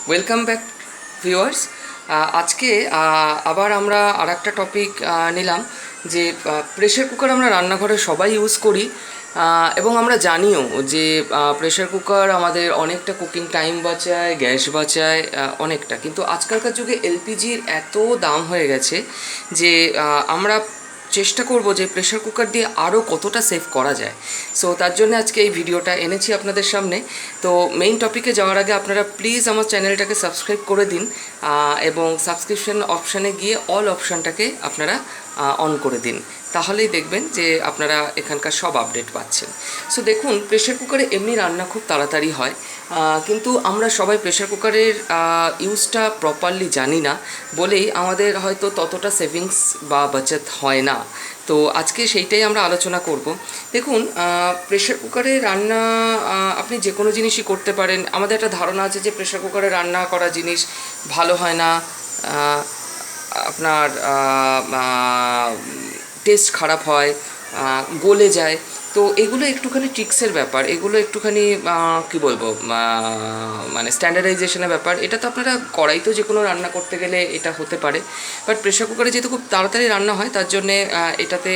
Welcome back viewers. আজকে আবার আমরা আর একটা টপিক নিলাম যে প্রেশার কুকার আমরা রান্নাঘরে সবাই ইউজ করি এবং আমরা জানিও যে প্রেশার কুকার আমাদের অনেকটা কুকিং টাইম বাঁচায়, গ্যাস বাঁচায় অনেকটা। কিন্তু আজকালকার যুগে এলপিজির এত দাম হয়ে গেছে যে আমরা চেষ্টা করব যে প্রেশার কুকার দিয়ে আরও কতটা সেভ করা যায়। সো তার জন্য আজকে এই ভিডিওটা এনেছি আপনাদের সামনে। তো মেইন টপিকে যাওয়ার আগে আপনারা প্লিজ আমার চ্যানেলটাকে সাবস্ক্রাইব করে দিন এবং সাবস্ক্রিপশন অপশানে গিয়ে অল অপশানটাকে আপনারা অন করে দিন, তাহলেই দেখবেন যে আপনারা এখানকার সব আপডেট পাচ্ছেন। সো দেখুন, প্রেশার কুকারে এমনি রান্না খুব তাড়াতাড়ি হয়, কিন্তু আমরা সবাই প্রেশার কুকারের ইউজটা প্রপারলি জানি না বলেই আমাদের হয়তো ততটা সেভিংস বা বাচত হয় না। তো আজকে সেইটাই আমরা আলোচনা করব। দেখুন, প্রেশার কুকারে রান্না আপনি যে কোনো জিনিসই করতে পারেন। আমাদের একটা ধারণা আছে যে প্রেশার কুকারে রান্না করা জিনিস ভালো হয় না, আপনার টেস্ট খারাপ হয়, গলে যায়। তো এগুলো একটুখানি ট্রিক্সের ব্যাপার, এগুলো একটুখানি কী বলবো, মানে স্ট্যান্ডার্ডাইজেশনের ব্যাপার। এটা তো আপনারা করাই, তো যে কোনো রান্না করতে গেলে এটা হতে পারে। বাট প্রেশার কুকারে যেহেতু খুব তাড়াতাড়ি রান্না হয়, তার জন্যে এটাতে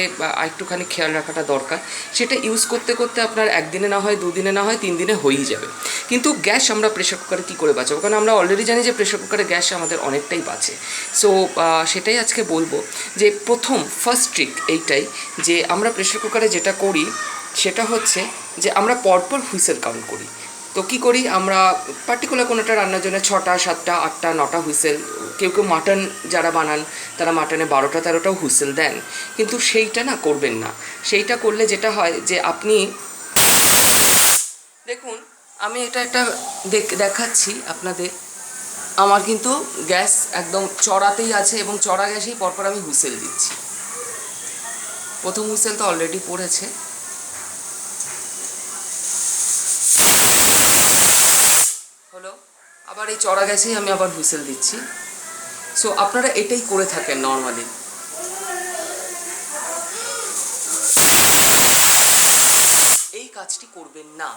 একটুখানি খেয়াল রাখাটা দরকার। সেটা ইউজ করতে করতে আপনার একদিনে না হয়, দুদিনে না হয়, 3 দিনে হয়েই যাবে। কিন্তু গ্যাস আমরা প্রেশার কুকারে কী করে বাঁচাবো? কারণ আমরা অলরেডি জানি যে প্রেশার কুকারে গ্যাস আমাদের অনেকটাই বাঁচে। সো সেটাই আজকে বলবো যে ফার্স্ট ট্রিক এইটাই, যে আমরা প্রেশার কুকারে যেটা করি সেটা হচ্ছে যে আমরা পরপর হুইসেল কাউন্ট করি। তো কী করি আমরা, পার্টিকুলার কোনো একটা রান্নার জন্য 6টা 7টা 8টা 9টা হুইসেল, কেউ কেউ মাটন যারা বানান তারা মাটনে 12টা 13টাও হুইসেল দেন। কিন্তু সেইটা না করবেন না। সেইটা করলে যেটা হয় যে আপনি দেখুন, আমি এটা একটা দেখাচ্ছি আপনাদের। আমার কিন্তু গ্যাস একদম চড়াতেই আছে এবং চড়া গ্যাসেই পরপর আমি হুইসেল দিচ্ছি। প্রথম হুইসেল তো অলরেডি পড়েছে, হলো। আবার এই চড়া গ্যাসেই আমি আবার হুইসেল দিচ্ছি। সো আপনারা এটাই করে থাকেন নর্মালি। এই কাজটি করবেন না।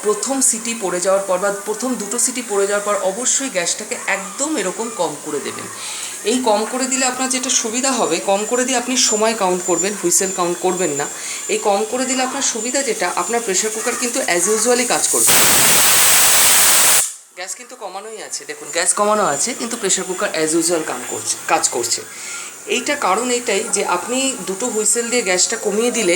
প্রথম সিটি পড়ে যাওয়ার পর বা প্রথম 2টো সিটি পড়ে যাওয়ার পর অবশ্যই গ্যাসটাকে একদম এরকম কম করে দেবেন। এই কম করে দিলে আপনার যেটা সুবিধা হবে, কম করে দিয়ে আপনি সময় কাউন্ট করবেন, হুইসেল কাউন্ট করবেন না। এই কম করে দিলে আপনার সুবিধা যেটা, আপনার প্রেশার কুকার কিন্তু অ্যাজ ইউজুয়ালি কাজ করবে। গ্যাস কিন্তু কমানোই আছে, দেখুন গ্যাস কমানো আছে, কিন্তু প্রেশার কুকার অ্যাজ ইউজুয়াল কাজ করছে। এইটা কারণ এইটাই যে আপনি 2টো হুইসেল দিয়ে গ্যাসটা কমিয়ে দিলে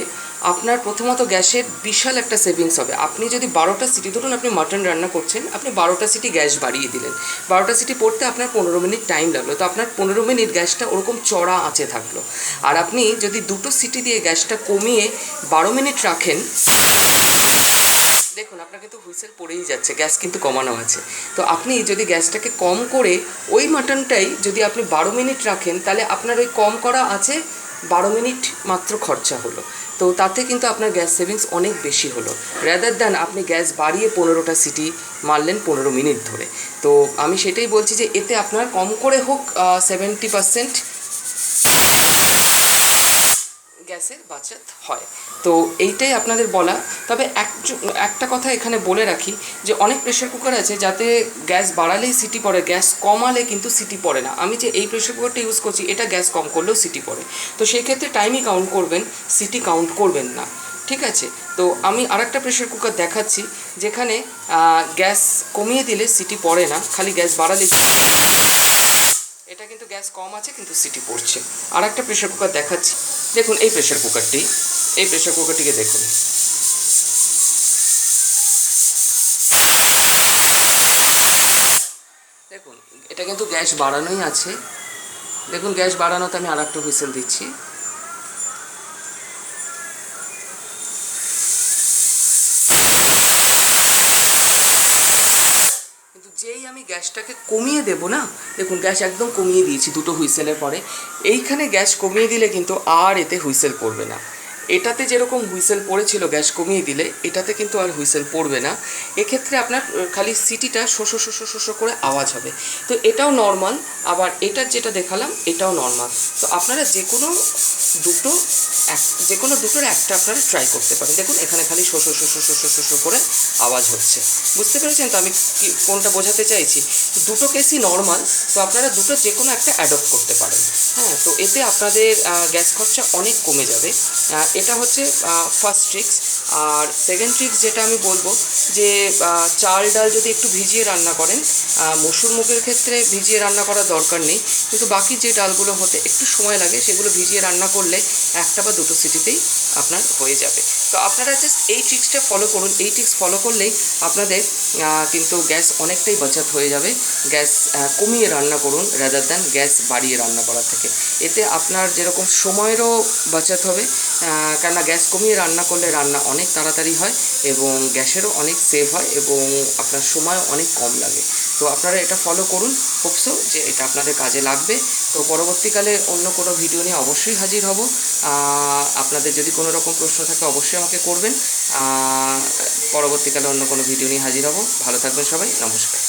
আপনার প্রথমত গ্যাসের বিশাল একটা সেভিংস হবে। আপনি যদি 12টা সিটি, ধরুন আপনি মাটন রান্না করছেন, আপনি 12টা সিটি গ্যাস বাড়িয়ে দিলেন, 12টা সিটি পড়তে আপনার 15 মিনিট টাইম লাগলো, তো আপনার 15 মিনিট গ্যাসটা ওরকম চড়া আঁচে থাকলো। আর আপনি যদি 2টো সিটি দিয়ে গ্যাসটা কমিয়ে 12 মিনিট রাখেন, দেখুন আপনার কিন্তু হুইসেল পড়েই যাচ্ছে, গ্যাস কিন্তু কমানো আছে। তো আপনি যদি গ্যাসটাকে কম করে ওই মাটনটাই যদি আপনি 12 মিনিট রাখেন, তাহলে আপনার ওই কম করা আছে 12 মিনিট মাত্র খরচা হলো। তো তাতে কিন্তু আপনার গ্যাস সেভিংস অনেক বেশি হলো, রেদার দ্যান আপনি গ্যাস বাড়িয়ে 15টা সিটি মারলেন 15 মিনিট ধরে। তো আমি সেটাই বলছি যে এতে আপনার কম করে হোক 70% গ্যাসের বাঁচত হয়। তো এইটাই আপনাদের বলা। তবে একটা কথা এখানে বলে রাখি যে অনেক প্রেশার কুকার আছে যাতে গ্যাস বাড়ালেই সিটি পড়ে, গ্যাস কমালে কিন্তু সিটি পড়ে না। আমি যে এই প্রেশার কুকারটা ইউজ করছি, এটা গ্যাস কম করলেও সিটি পড়ে। তো সেই ক্ষেত্রে টাইমই কাউন্ট করবেন, সিটি কাউন্ট করবেন না, ঠিক আছে? তো আমি আরেকটা প্রেশার কুকার দেখাচ্ছি যেখানে গ্যাস কমিয়ে দিলে সিটি পড়ে না, খালি গ্যাস বাড়ালে। এটা কিন্তু গ্যাস কম আছে কিন্তু সিটি পড়ছে। আর একটা প্রেশার কুকার দেখাচ্ছি, দেখুন এই প্রেশার কুকারটিকে দেখুন। দেখুন এটা কিন্তু গ্যাস বাড়ানোই আছে, দেখুন গ্যাস বাড়ানোতে আমি আর একটা হুইসেল দিচ্ছি। কিন্তু যেই আমি গ্যাসটাকে কমিয়ে দেব না, দেখুন গ্যাস একদম কমিয়ে দিয়েছি 2টো হুইসেলের পরে। এইখানে গ্যাস কমিয়ে দিলে কিন্তু আর এতে হুইসেল পড়বে না। এটাতে যেরকম হুইসেল পড়েছিল গ্যাস কমিয়ে দিলে, এটাতে কিন্তু আর হুইসেল পড়বে না। এক্ষেত্রে আপনার খালি সিটিটা শোষো শোষো শোষো করে আওয়াজ হবে। তো এটাও নর্মাল, আবার এটার যেটা দেখালাম এটাও নর্মাল। তো আপনারা যে কোনো 2টো যে কোনো দুটোর একটা আপনারা ট্রাই করতে পারেন। দেখুন এখানে খালি show show show show show show show show করে আওয়াজ হচ্ছে, বুঝতে পেরেছেন তো আমি কি কোনটা বোঝাতে চাইছি। দুটো কেসই নর্মাল, তো আপনারা দুটো যে কোনো একটা অ্যাডপ্ট করতে পারেন। হ্যাঁ, তো এতে আপনাদের গ্যাস খরচা অনেক কমে যাবে। এটা হচ্ছে ফার্স্ট ট্রিক্স। আর সেকেন্ড ট্রিক্স যেটা আমি বলবো, যে চাল ডাল যদি একটু ভিজিয়ে রান্না করেন, মসুর মুগের ক্ষেত্রে ভিজিয়ে রান্না করার দরকার নেই, কিন্তু বাকি যে ডালগুলো হতে একটু সময় লাগে সেগুলো ভিজিয়ে রান্না করলে একটা বা দুটো সিটিতেই আপনার হয়ে যাবে। তো আপনারা জাস্ট এই ট্রিক্সটা ফলো করুন, এই ট্রিক্স ফলো করলেই আপনাদের কিন্তু গ্যাস অনেকটাই বাঁচাত হয়ে যাবে। গ্যাস কমিয়ে রান্না করুন রাদার দ্যান গ্যাস বাড়িয়ে রান্না করার থেকে। এতে আপনার যেরকম সময়েরও বাঁচাত হবে, কেননা গ্যাস কমিয়ে রান্না করলে রান্না অনেক তাড়াতাড়ি হয় এবং গ্যাসেরও অনেক সেভ হয় এবং আপনার সময়ও অনেক কম লাগে। তো আপনারা এটা ফলো করুন, হোপসো যে এটা আপনাদের কাজে লাগবে। তো পরবর্তীকালে অন্য কোনো ভিডিও নিয়ে অবশ্যই হাজির হব। আপনাদের যদি কোনো রকম প্রশ্ন থাকে অবশ্যই আমাকে করবেন। পরবর্তীকালে অন্য কোনো ভিডিও নিয়ে হাজির হব। ভালো থাকবেন সবাই, নমস্কার।